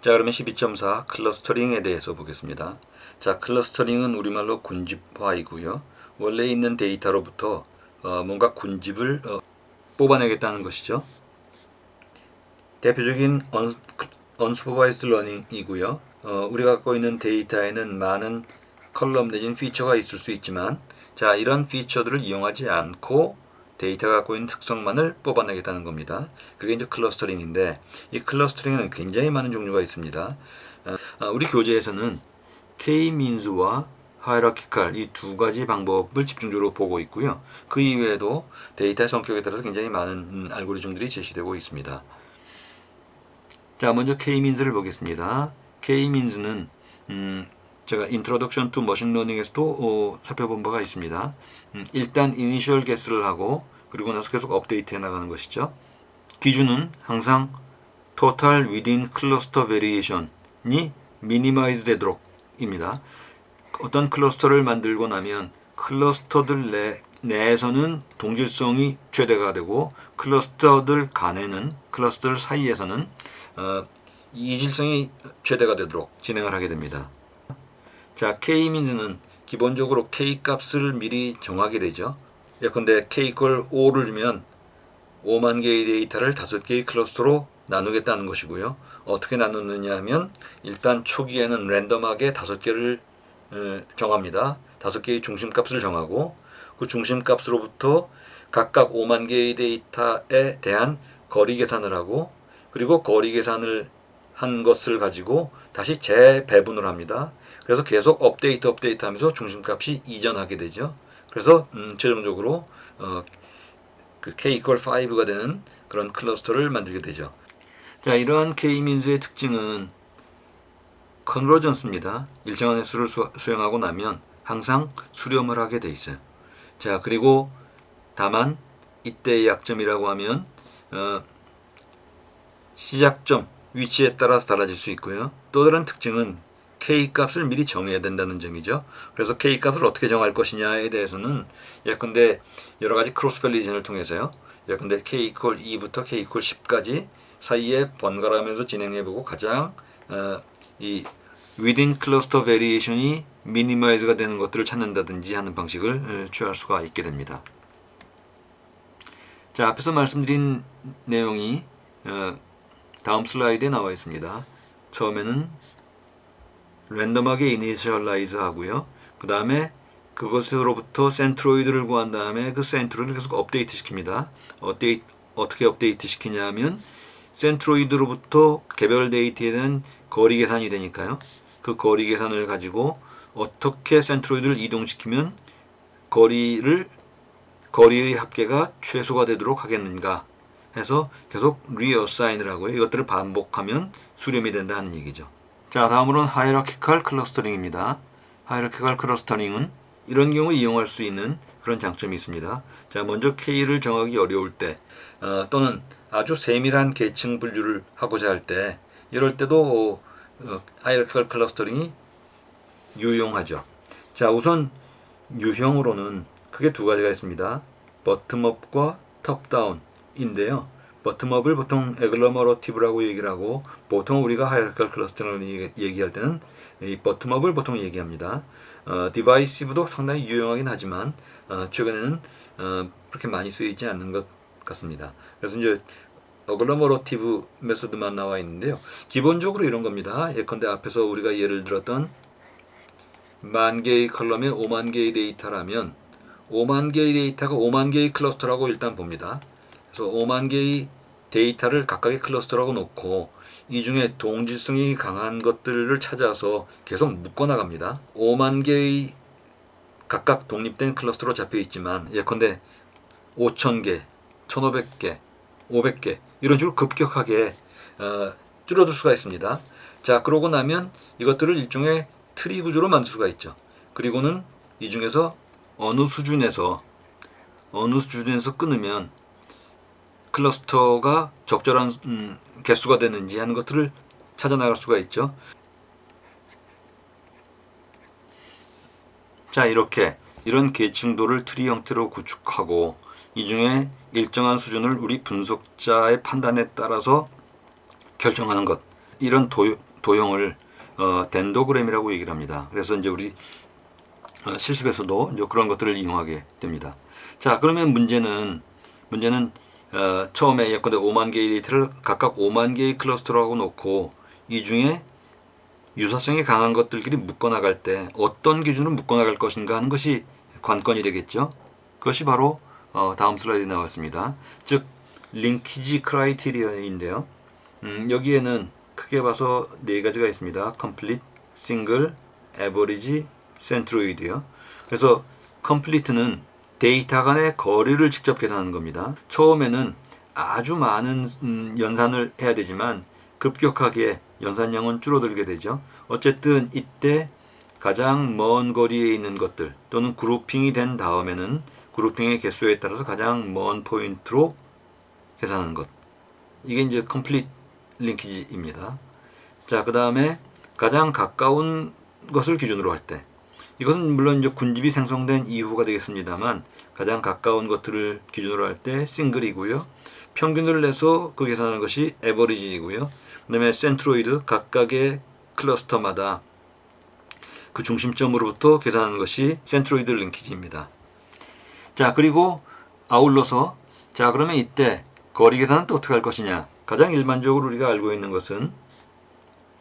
자, 그러면 12.4 클러스터링에 대해서 보겠습니다. 자, 클러스터링은 우리말로 군집화이고요. 원래 있는 데이터로부터 뭔가 군집을 뽑아내겠다는 것이죠. 대표적인 unsupervised learning이고요. 우리가 갖고 있는 데이터에는 많은 컬럼 내지는 피처가 있을 수 있지만, 자, 이런 피처들을 이용하지 않고 데이터가 갖고 있는 특성만을 뽑아내겠다는 겁니다. 그게 이제 클러스터링인데, 이 클러스터링에는 굉장히 많은 종류가 있습니다. 우리 교재에서는 K-means와 hierarchical 이 두 가지 방법을 집중적으로 보고 있고요. 그 이외에도 데이터의 성격에 따라서 굉장히 많은 알고리즘들이 제시되고 있습니다. 자, 먼저 K-means를 보겠습니다. K-means는 제가 Introduction to Machine Learning에서도 살펴본 바가 있습니다. 일단 Initial Guess를 하고 그리고 나서 계속 업데이트해 나가는 것이죠. 기준은 항상 Total Within Cluster Variation이 Minimize 되도록 입니다. 어떤 클러스터를 만들고 나면 클러스터들 내에서는 동질성이 최대가 되고 클러스터들 간에는 클러스터들 사이에서는 이질성이 최대가 되도록 진행을 하게 됩니다. 자, K-means는 기본적으로 K 값을 미리 정하게 되죠. 예컨대 K 이퀄 5를 주면 5만 개의 데이터를 5개의 클러스터로 나누겠다는 것이고요. 어떻게 나누느냐 하면 일단 초기에는 랜덤하게 5개를 정합니다. 5개의 중심값을 정하고 그 중심값으로부터 각각 5만 개의 데이터에 대한 거리 계산을 하고 그리고 거리 계산을 한 것을 가지고 다시 재배분을 합니다. 그래서 계속 업데이트 하면서 중심값이 이전하게 되죠. 그래서 최종적으로 그 K 이퀄 5가 되는 그런 클러스터를 만들게 되죠. 자, 이러한 K-means의 특징은 컨버전스입니다. 일정한 횟수를 수행하고 나면 항상 수렴을 하게 돼 있어요. 자, 그리고 다만 이때의 약점이라고 하면 시작점, 위치에 따라서 달라질 수 있고요. 또 다른 특징은 K 값을 미리 정해야 된다는 점이죠. 그래서 K 값을 어떻게 정할 것이냐에 대해서는 예컨대 여러 가지 크로스 밸리데이션을 통해서요. 예컨대 K 이퀄 2부터 K 이퀄 10까지 사이에 번갈아가면서 진행해보고 가장 이 within cluster variation이 minimize가 되는 것들을 찾는다든지 하는 방식을 취할 수가 있게 됩니다. 자, 앞에서 말씀드린 내용이 다음 슬라이드에 나와 있습니다. 처음에는 랜덤하게 이니셜라이즈 하고요. 그 다음에 그것으로부터 센트로이드를 구한 다음에 그 센트로이드를 계속 업데이트 시킵니다. 어떻게 업데이트 시키냐 하면 센트로이드로부터 개별 데이터에 대한 거리 계산이 되니까요. 그 거리 계산을 가지고 어떻게 센트로이드를 이동시키면 거리의 합계가 최소가 되도록 하겠는가 해서 계속 리어사인을 하고요. 이것들을 반복하면 수렴이 된다는 얘기죠. 자, 다음으로는 하이라키컬 클러스터링입니다. 하이라키컬 클러스터링은 이런 경우에 이용할 수 있는 그런 장점이 있습니다. 자, 먼저 K를 정하기 어려울 때 또는 아주 세밀한 계층 분류를 하고자 할 때 이럴 때도 하이라키컬 클러스터링이 유용하죠. 자, 우선 유형으로는 크게 두 가지가 있습니다. 버텀업과 톱다운인데요. 버텀업을 보통 애글러머러티브라고 얘기를 하고 보통 우리가 하이라키컬 클러스터링을 얘기할 때는 이 버텀업을 보통 얘기합니다. 디바이시브도 상당히 유용하긴 하지만 최근에는 그렇게 많이 쓰이지 않는 것 같습니다. 그래서 이제 어글러머러티브 메소드만 나와 있는데요. 기본적으로 이런 겁니다. 예컨대 앞에서 우리가 예를 들었던 10,000개의 컬럼에 5만 개의 데이터라면 5만 개의 데이터가 5만 개의 클러스터라고 일단 봅니다. 그래서 5만 개의 데이터를 각각의 클러스터라고 놓고 이 중에 동질성이 강한 것들을 찾아서 계속 묶어나갑니다. 5만 개의 각각 독립된 클러스터로 잡혀 있지만 예컨대 5,000개, 1,500개, 500개 이런 식으로 급격하게 줄어들 수가 있습니다. 자, 그러고 나면 이것들을 일종의 트리 구조로 만들 수가 있죠. 그리고는 이 중에서 어느 수준에서 끊으면 클러스터가 적절한 개수가 되는지 하는 것들을 찾아 나갈 수가 있죠. 자, 이런 계층도를 트리 형태로 구축하고 이 중에 일정한 수준을 우리 분석자의 판단에 따라서 결정하는 것, 이런 도형을 덴도그램이라고 얘기를 합니다. 그래서 이제 우리 실습에서도 이제 그런 것들을 이용하게 됩니다. 자, 그러면 문제는 처음에 예컨대 5만 개의 데이터를 각각 5만 개의 클러스터라고 놓고 이 중에 유사성이 강한 것들끼리 묶어나갈 때 어떤 기준으로 묶어나갈 것인가 하는 것이 관건이 되겠죠. 그것이 바로 다음 슬라이드에 나왔습니다. 즉 링키지 크라이테리어인데요. 여기에는 크게 봐서 네 가지가 있습니다. complete, single, average, centroid요. 그래서 complete는 데이터 간의 거리를 직접 계산하는 겁니다. 처음에는 아주 많은 연산을 해야 되지만 급격하게 연산량은 줄어들게 되죠. 어쨌든 이때 가장 먼 거리에 있는 것들 또는 그룹핑이 된 다음에는 그룹핑의 개수에 따라서 가장 먼 포인트로 계산하는 것. 이게 이제 complete 링키지입니다. 자, 그 다음에 가장 가까운 것을 기준으로 할 때, 이것은 물론 이제 군집이 생성된 이후가 되겠습니다만 가장 가까운 것들을 기준으로 할 때 싱글이고요. 평균을 내서 그 계산하는 것이 에버리지이고요. 그 다음에 센트로이드 각각의 클러스터마다 그 중심점으로부터 계산하는 것이 센트로이드 링키지입니다. 자, 그리고 아울러서 자, 그러면 이때 거리 계산은 또 어떻게 할 것이냐. 가장 일반적으로 우리가 알고 있는 것은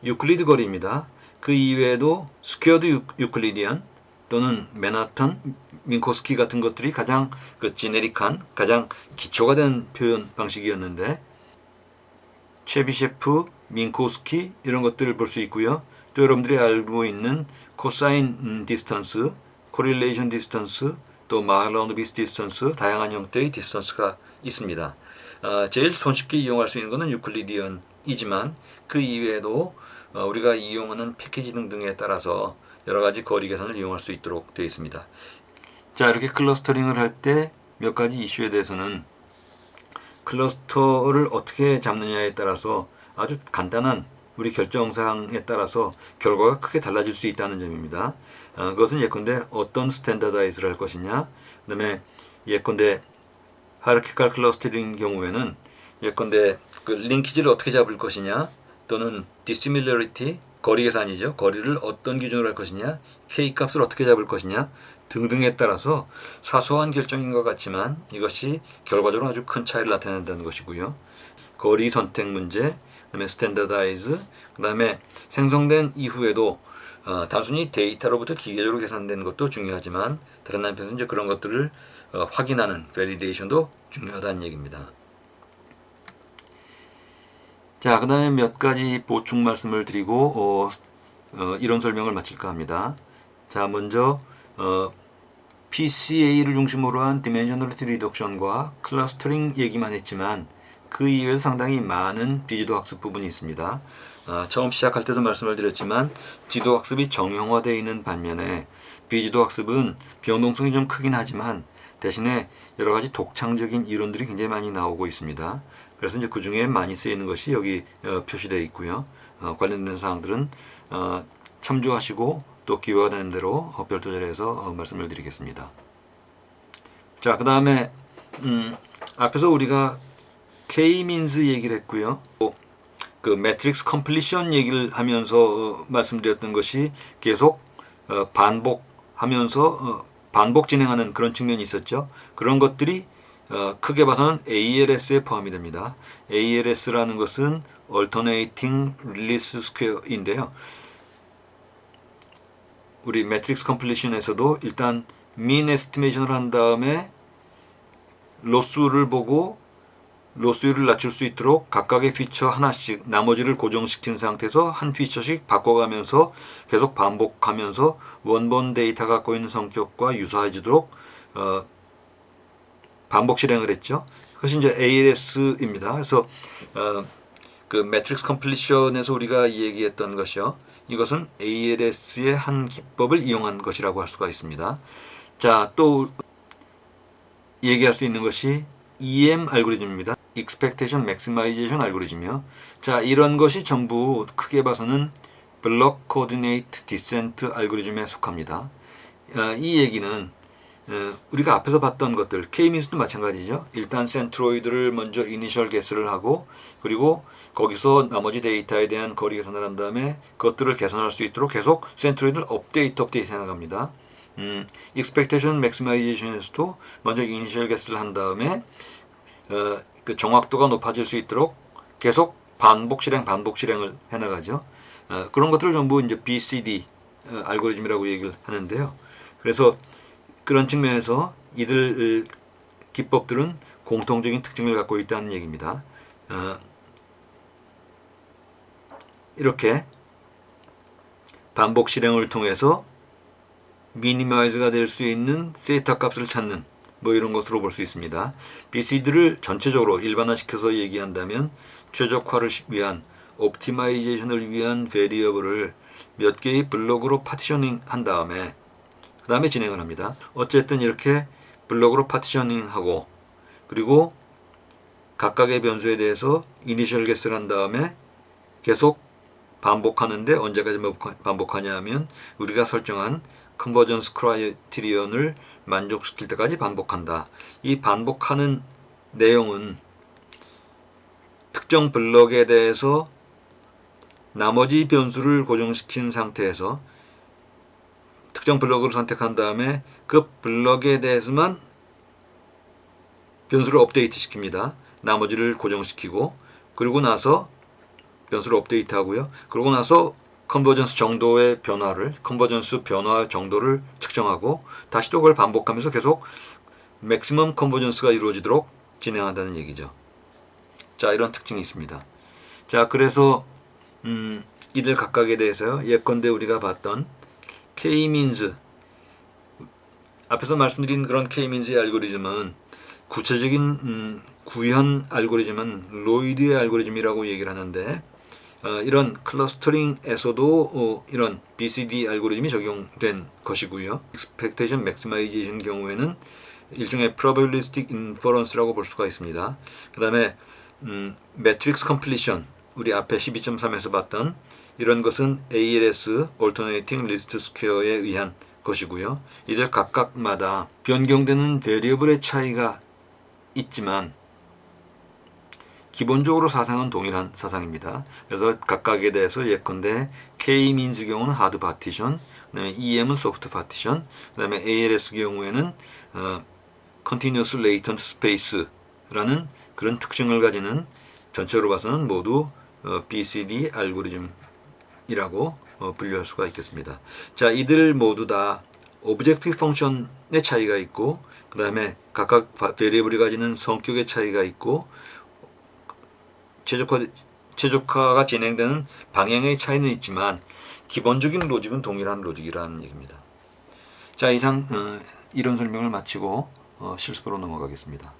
유클리드 거리입니다. 그 이외에도 스퀘어드 유클리디안 또는 맨하튼, 민코스키 같은 것들이 가장 그 지네릭한, 가장 기초가 된 표현 방식이었는데 체비셰프, 민코스키 이런 것들을 볼 수 있고요. 또 여러분들이 알고 있는 코사인 디스턴스, 코릴레이션 디스턴스, 또 마할라운드 비스 디스턴스, 다양한 형태의 디스턴스가 있습니다. 제일 손쉽게 이용할 수 있는 것은 유클리디언이지만 그 이외에도 우리가 이용하는 패키지 등등에 따라서 여러 가지 거리 계산을 이용할 수 있도록 되어 있습니다. 자, 이렇게 클러스터링을 할 때 몇 가지 이슈에 대해서는 클러스터를 어떻게 잡느냐에 따라서 아주 간단한 우리 결정사항에 따라서 결과가 크게 달라질 수 있다는 점입니다. 그것은 예컨대 어떤 스탠다다이즈를 할 것이냐, 그 다음에 예컨대 하이라키컬 클러스터링 경우에는 예컨대 그 링키지를 어떻게 잡을 것이냐, 또는 dissimilarity, 거리 계산이죠. 거리를 어떤 기준으로 할 것이냐, k 값을 어떻게 잡을 것이냐 등등에 따라서 사소한 결정인 것 같지만 이것이 결과적으로 아주 큰 차이를 나타낸다는 것이고요. 거리 선택 문제, 그다음에 스탠다다이즈, 그다음에 생성된 이후에도 단순히 데이터로부터 기계적으로 계산되는 것도 중요하지만 다른 한편에서 이제 그런 것들을 확인하는 밸리데이션도 중요하다는 얘기입니다. 자, 그 다음에 몇 가지 보충 말씀을 드리고 이론 설명을 마칠까 합니다. 자, 먼저 PCA를 중심으로 한 디멘셔널리티 리덕션과 클러스터링 얘기만 했지만 그 이외에도 상당히 많은 비지도 학습 부분이 있습니다. 처음 시작할 때도 말씀을 드렸지만 지도 학습이 정형화되어 있는 반면에 비지도 학습은 변동성이 좀 크긴 하지만 대신에 여러 가지 독창적인 이론들이 굉장히 많이 나오고 있습니다. 그래서 이제 그 중에 많이 쓰이는 것이 여기 표시되어 있고요. 관련된 사항들은 참조하시고 또 기회가 되는 대로 별도 자리에서 말씀을 드리겠습니다. 자, 그 다음에 앞에서 우리가 K-means 얘기를 했고요. 그 매트릭스 컴플리션 얘기를 하면서 말씀드렸던 것이 계속 반복하면서 반복 진행하는 그런 측면이 있었죠. 그런 것들이 크게 봐서는 ALS에 포함이 됩니다. ALS라는 것은 Alternating Release Square인데요. 우리 매트릭스 컴플리션에서도 일단 mean estimation을 한 다음에 로스를 보고 로스율을 낮출 수 있도록 각각의 피처 하나씩 나머지를 고정시킨 상태에서 한 피처씩 바꿔가면서 계속 반복하면서 원본 데이터가 갖고 있는 성격과 유사해지도록 반복 실행을 했죠. 그것이 이제 ALS입니다. 그래서 그 매트릭스 컴플리션에서 우리가 얘기했던 것이요. 이것은 ALS의 한 기법을 이용한 것이라고 할 수가 있습니다. 자, 또 얘기할 수 있는 것이 EM 알고리즘입니다. Expectation Maximization 알고리즘이요. 자, 이런 것이 전부 크게 봐서는 Block Coordinate Descent 알고리즘에 속합니다. 이 얘기는 우리가 앞에서 봤던 것들 K-means도 마찬가지죠. 일단 센트로이드를 먼저 이니셜 게스를 하고 그리고 거기서 나머지 데이터에 대한 거리 계산을 한 다음에 그것들을 개선할 수 있도록 계속 센트로이드를 업데이트 해 나갑니다. expectation maximization에서도 먼저 이니셜 게스를 한 다음에 그 정확도가 높아질 수 있도록 계속 반복 실행을 해나가죠. 그런 것들을 전부 이제 BCD 알고리즘이라고 얘기를 하는데요. 그래서 그런 측면에서 이들 기법들은 공통적인 특징을 갖고 있다는 얘기입니다. 이렇게 반복 실행을 통해서 미니마이즈가 될 수 있는 세타 값을 찾는 뭐 이런 것으로 볼 수 있습니다. BCD를 전체적으로 일반화시켜서 얘기한다면 최적화를 위한 옵티마이제이션을 위한 베리어블을 몇 개의 블록으로 파티셔닝 한 다음에 그 다음에 진행을 합니다. 어쨌든 이렇게 블록으로 파티셔닝 하고 그리고 각각의 변수에 대해서 이니셜 게스를 한 다음에 계속 반복하는데 언제까지 반복하냐 하면 우리가 설정한 컨버전스 크라이테리언을 만족시킬 때까지 반복한다. 이 반복하는 내용은 특정 블럭에 대해서 나머지 변수를 고정시킨 상태에서 특정 블럭을 선택한 다음에 그 블럭에 대해서만 변수를 업데이트 시킵니다. 나머지를 고정시키고 그리고 나서 변수를 업데이트 하고요. 그러고 나서 컨버전스 컨버전스 변화 정도를 측정하고 다시 또 그걸 반복하면서 계속 맥시멈 컨버전스가 이루어지도록 진행한다는 얘기죠. 자, 이런 특징이 있습니다. 자, 그래서 이들 각각에 대해서요. 예컨대 우리가 봤던 K-means 앞에서 말씀드린 그런 K-means의 알고리즘은 구체적인 구현 알고리즘은 로이드의 알고리즘이라고 얘기를 하는데 이런 클러스터링에서도 이런 BCD 알고리즘이 적용된 것이고요. Expectation Maximization 경우에는 일종의 Probabilistic Inference라고 볼 수가 있습니다. 그 다음에 Matrix Completion 우리 앞에 12.3에서 봤던 이런 것은 ALS Alternating Least Square에 의한 것이고요. 이들 각각마다 변경되는 베리어블의 차이가 있지만 기본적으로 사상은 동일한 사상입니다. 그래서 각각에 대해서 예컨대 K-means 경우는 하드 파티션, 그다음에 EM은 소프트 파티션, 그다음에 ALS 경우에는 Continuous Latent Space라는 그런 특징을 가지는 전체로 봐서는 모두 BCD 알고리즘이라고 분류할 수가 있겠습니다. 자, 이들 모두 다 오브젝티브 펑션의 차이가 있고 그 다음에 각각 베리어블이 가지는 성격의 차이가 있고 최적화가 진행되는 방향의 차이는 있지만 기본적인 로직은 동일한 로직이라는 얘기입니다. 자, 이상 이론 설명을 마치고 실습으로 넘어가겠습니다.